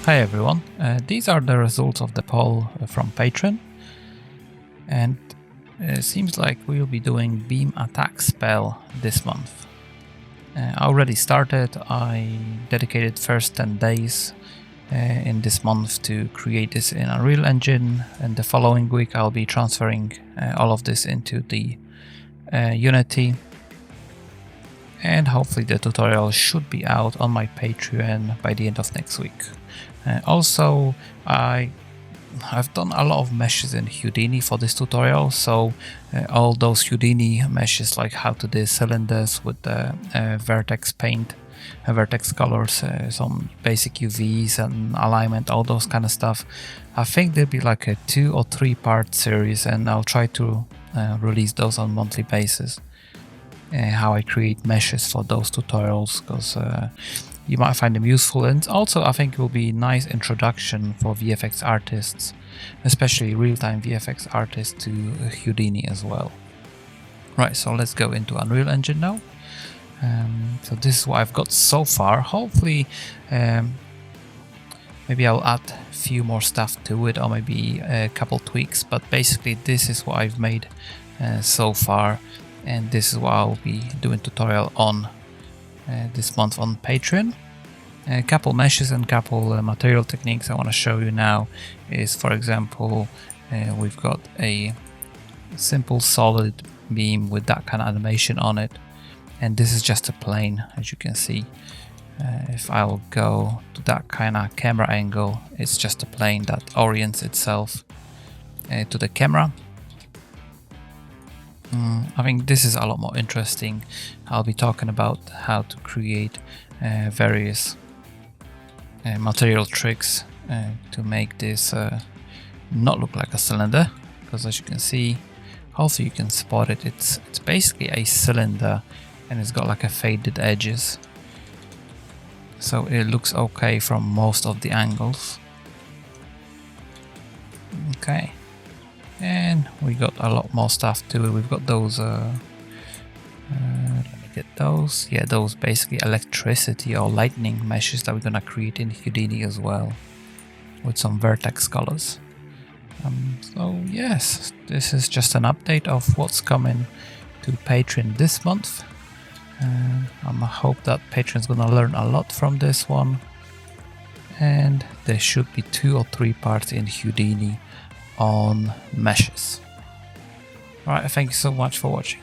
Hi everyone, these are the results of the poll from Patreon, and it seems like we'll be doing beam attack spell this month. I already started. I dedicated first 10 days in this month to create this in Unreal Engine, and the following week I'll be transferring all of this into the Unity, and hopefully the tutorial should be out on my Patreon by the end of next week. Also, I've done a lot of meshes in Houdini for this tutorial, so all those Houdini meshes, like how to do cylinders with the vertex paint, vertex colors, some basic UVs and alignment, all those kind of stuff. I think there'll be like a 2 or 3 part series, and I'll try to release those on a monthly basis. How I create meshes for those tutorials, because you might find them useful, and also I think it will be a nice introduction for VFX artists, especially real-time VFX artists, to Houdini as well. Right, so let's go into Unreal Engine now. So this is what I've got so far. Hopefully maybe I'll add a few more stuff to it, or maybe a couple tweaks, but basically this is what I've made so far, and this is what I'll be doing tutorial on this month on Patreon. A couple meshes and couple material techniques I want to show you now is, for example, we've got a simple solid beam with that kind of animation on it, and this is just a plane, as you can see. If I'll go to that kind of camera angle, it's just a plane that orients itself to the camera. I think this is a lot more interesting. I'll be talking about how to create various material tricks to make this not look like a cylinder, because as you can see, hopefully you can spot it, it's basically a cylinder, and it's got like a faded edges, so it looks okay from most of the angles. Okay. And we got a lot more stuff to it. We've got those, let me get those. Yeah, those basically electricity or lightning meshes that we're gonna create in Houdini as well, with some vertex colors. So yes, this is just an update of what's coming to Patreon this month. I hope that Patreon's gonna learn a lot from this one, and there should be 2 or 3 parts in Houdini on meshes. Alright, thank you so much for watching.